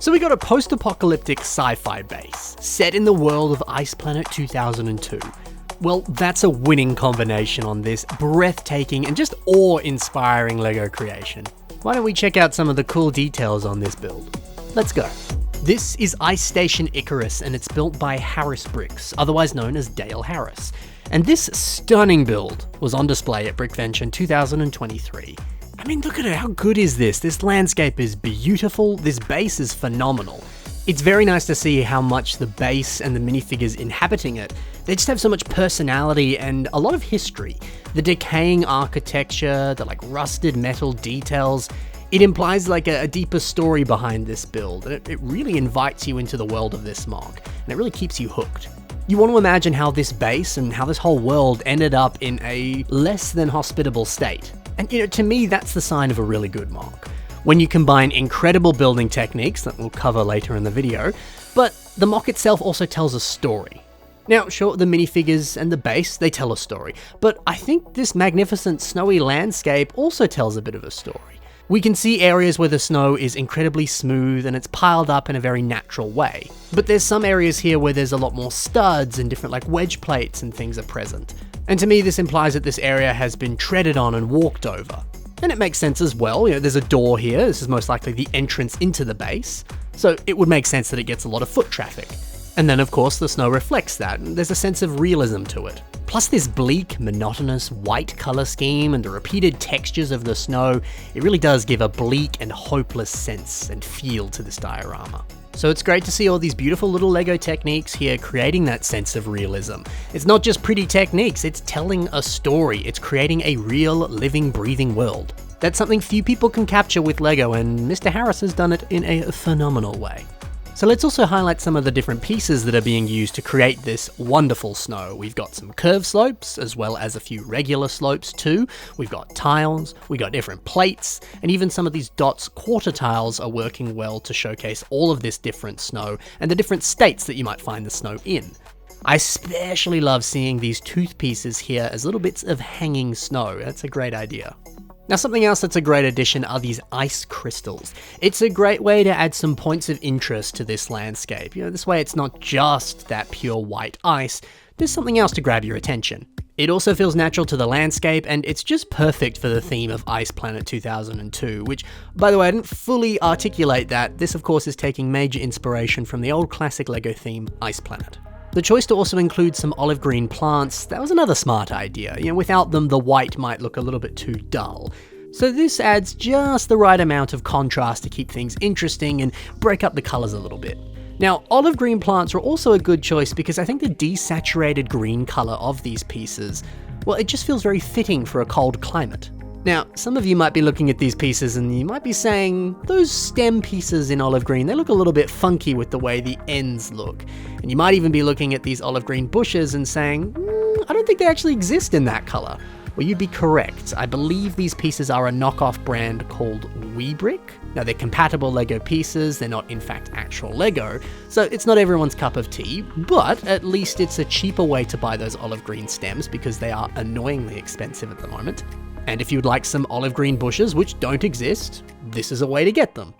So we got a post-apocalyptic sci-fi base, set in the world of Ice Planet 2002. Well, that's a winning combination on this breathtaking and just awe-inspiring LEGO creation. Why don't we check out some of the cool details on this build? Let's go. This is Ice Station Icarus, and it's built by Harris Bricks, otherwise known as Dale Harris. And this stunning build was on display at Brickventure in 2023. I mean, look at it, how good is this? This landscape is beautiful, this base is phenomenal. It's very nice to see how much the base and the minifigures inhabiting it, they just have so much personality and a lot of history. The decaying architecture, the rusted metal details, it implies a deeper story behind this build, and it really invites you into the world of this MOC, and it really keeps you hooked. You want to imagine how this base and how this whole world ended up in a less than hospitable state. And to me, that's the sign of a really good MOC. When you combine incredible building techniques that we'll cover later in the video, but the MOC itself also tells a story. Now, sure, the minifigures and the base, they tell a story, but I think this magnificent snowy landscape also tells a bit of a story. We can see areas where the snow is incredibly smooth and it's piled up in a very natural way. But there's some areas here where there's a lot more studs and different wedge plates and things are present. And to me, this implies that this area has been treaded on and walked over. And it makes sense as well, there's a door here, this is most likely the entrance into the base, so it would make sense that it gets a lot of foot traffic. And then of course the snow reflects that, and there's a sense of realism to it. Plus this bleak, monotonous, white colour scheme and the repeated textures of the snow, it really does give a bleak and hopeless sense and feel to this diorama. So it's great to see all these beautiful little LEGO techniques here creating that sense of realism. It's not just pretty techniques, it's telling a story, it's creating a real, living, breathing world. That's something few people can capture with LEGO, and Mr. Harris has done it in a phenomenal way. So let's also highlight some of the different pieces that are being used to create this wonderful snow. We've got some curved slopes, as well as a few regular slopes too. We've got tiles, we've got different plates, and even some of these dots quarter tiles are working well to showcase all of this different snow and the different states that you might find the snow in. I especially love seeing these tooth pieces here as little bits of hanging snow. That's a great idea. Now, something else that's a great addition are these ice crystals. It's a great way to add some points of interest to this landscape. This way it's not just that pure white ice, there's something else to grab your attention. It also feels natural to the landscape, and it's just perfect for the theme of Ice Planet 2002, which, by the way, I didn't fully articulate that. This, of course, is taking major inspiration from the old classic LEGO theme, Ice Planet. The choice to also include some olive green plants, that was another smart idea. Without them, the white might look a little bit too dull. So this adds just the right amount of contrast to keep things interesting and break up the colors a little bit. Now, olive green plants are also a good choice because I think the desaturated green color of these pieces, well, it just feels very fitting for a cold climate. Now, some of you might be looking at these pieces and you might be saying, those stem pieces in olive green, they look a little bit funky with the way the ends look. And you might even be looking at these olive green bushes and saying, I don't think they actually exist in that color. Well, you'd be correct. I believe these pieces are a knockoff brand called WeBrick. Now, they're compatible LEGO pieces, they're not in fact actual LEGO, so it's not everyone's cup of tea, but at least it's a cheaper way to buy those olive green stems because they are annoyingly expensive at the moment. And if you'd like some olive green bushes, which don't exist, this is a way to get them.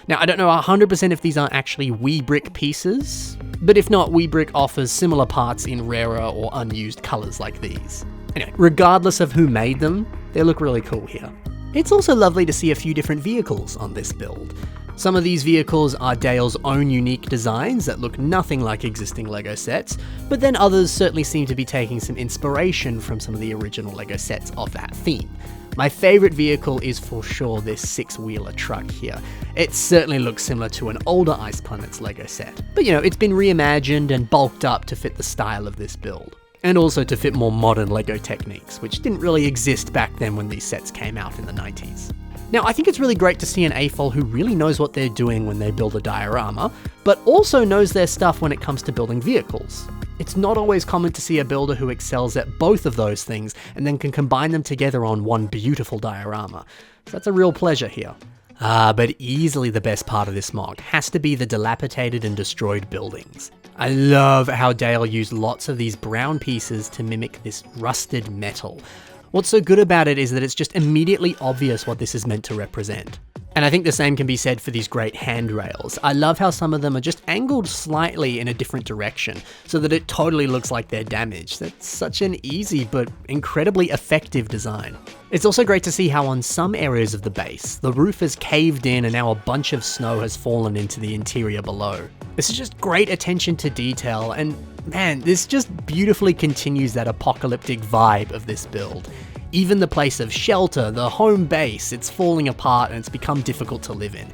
Now, I don't know 100% if these are actually WeBrick pieces, but if not, WeBrick offers similar parts in rarer or unused colors like these. Anyway, regardless of who made them, they look really cool here. It's also lovely to see a few different vehicles on this build. Some of these vehicles are Dale's own unique designs that look nothing like existing LEGO sets, but then others certainly seem to be taking some inspiration from some of the original LEGO sets of that theme. My favourite vehicle is for sure this six-wheeler truck here. It certainly looks similar to an older Ice Planets LEGO set, but it's been reimagined and bulked up to fit the style of this build. And also to fit more modern LEGO techniques, which didn't really exist back then when these sets came out in the 90s. Now, I think it's really great to see an AFOL who really knows what they're doing when they build a diorama, but also knows their stuff when it comes to building vehicles. It's not always common to see a builder who excels at both of those things and then can combine them together on one beautiful diorama. So that's a real pleasure here. But easily the best part of this MOC has to be the dilapidated and destroyed buildings. I love how Dale used lots of these brown pieces to mimic this rusted metal. What's so good about it is that it's just immediately obvious what this is meant to represent. And I think the same can be said for these great handrails. I love how some of them are just angled slightly in a different direction, so that it totally looks like they're damaged. That's such an easy but incredibly effective design. It's also great to see how on some areas of the base, the roof has caved in and now a bunch of snow has fallen into the interior below. This is just great attention to detail, and man, this just beautifully continues that apocalyptic vibe of this build. Even the place of shelter, the home base, it's falling apart and it's become difficult to live in.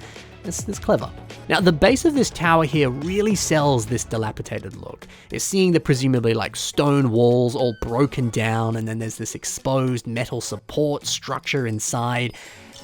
It's clever. Now, the base of this tower here really sells this dilapidated look. It's seeing the presumably like stone walls all broken down, and then there's this exposed metal support structure inside.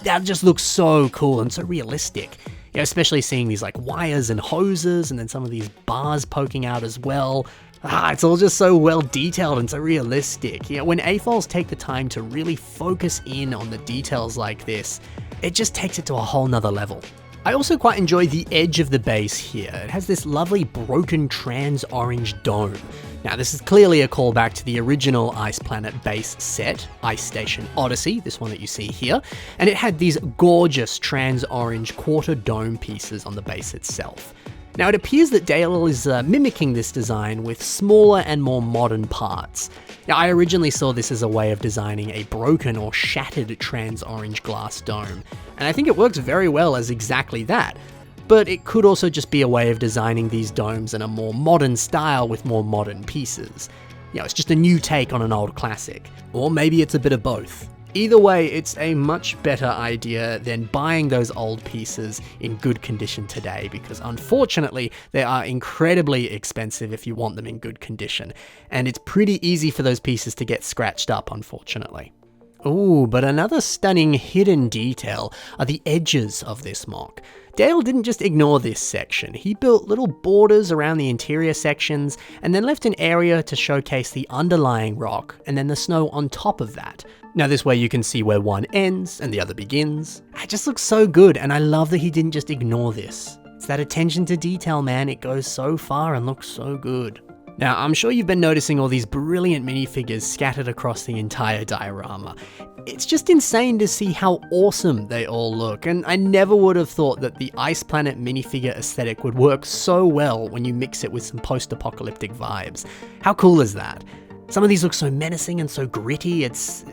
That just looks so cool and so realistic. You know, especially seeing these like wires and hoses, and then some of these bars poking out as well. It's all just so well detailed and so realistic. You know, when AFOLs take the time to really focus in on the details like this, it just takes it to a whole nother level. I also quite enjoy the edge of the base here. It has this lovely broken trans orange dome. Now, this is clearly a callback to the original Ice Planet base set, Ice Station Odyssey, this one that you see here, and it had these gorgeous trans orange quarter dome pieces on the base itself. Now, it appears that Dale is mimicking this design with smaller and more modern parts. Now, I originally saw this as a way of designing a broken or shattered trans-orange glass dome, and I think it works very well as exactly that. But it could also just be a way of designing these domes in a more modern style with more modern pieces. You know, it's just a new take on an old classic. Or maybe it's a bit of both. Either way, it's a much better idea than buying those old pieces in good condition today, because unfortunately, they are incredibly expensive if you want them in good condition, and it's pretty easy for those pieces to get scratched up, unfortunately. Ooh, but another stunning hidden detail are the edges of this mock. Dale didn't just ignore this section, he built little borders around the interior sections, and then left an area to showcase the underlying rock, and then the snow on top of that. Now this way you can see where one ends and the other begins. It just looks so good, and I love that he didn't just ignore this. It's that attention to detail, man, it goes so far and looks so good. Now, I'm sure you've been noticing all these brilliant minifigures scattered across the entire diorama. It's just insane to see how awesome they all look, and I never would have thought that the Ice Planet minifigure aesthetic would work so well when you mix it with some post-apocalyptic vibes. How cool is that? Some of these look so menacing and so gritty, it's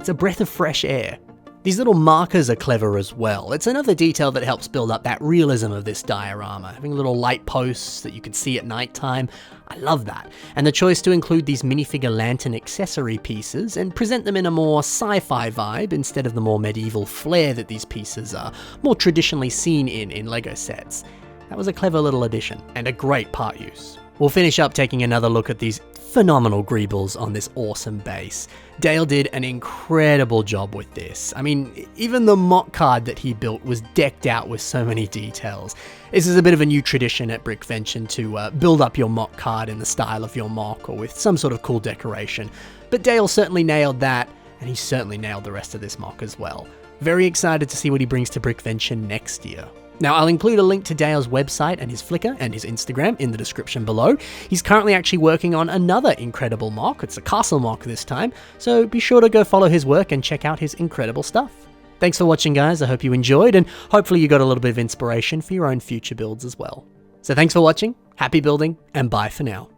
a breath of fresh air. These little markers are clever as well. It's another detail that helps build up that realism of this diorama. Having little light posts that you can see at nighttime, I love that. And the choice to include these minifigure lantern accessory pieces and present them in a more sci-fi vibe instead of the more medieval flair that these pieces are more traditionally seen in LEGO sets. That was a clever little addition, and a great part use. We'll finish up taking another look at these phenomenal greebles on this awesome base. Dale did an incredible job with this. I mean, even the mock card that he built was decked out with so many details. This is a bit of a new tradition at Brickvention to build up your mock card in the style of your mock or with some sort of cool decoration. But Dale certainly nailed that, and he certainly nailed the rest of this mock as well. Very excited to see what he brings to Brickvention next year. Now, I'll include a link to Dale's website and his Flickr and his Instagram in the description below. He's currently actually working on another incredible mock. It's a castle mock this time, so be sure to go follow his work and check out his incredible stuff. Thanks for watching, guys. I hope you enjoyed, and hopefully you got a little bit of inspiration for your own future builds as well. So thanks for watching, happy building, and bye for now.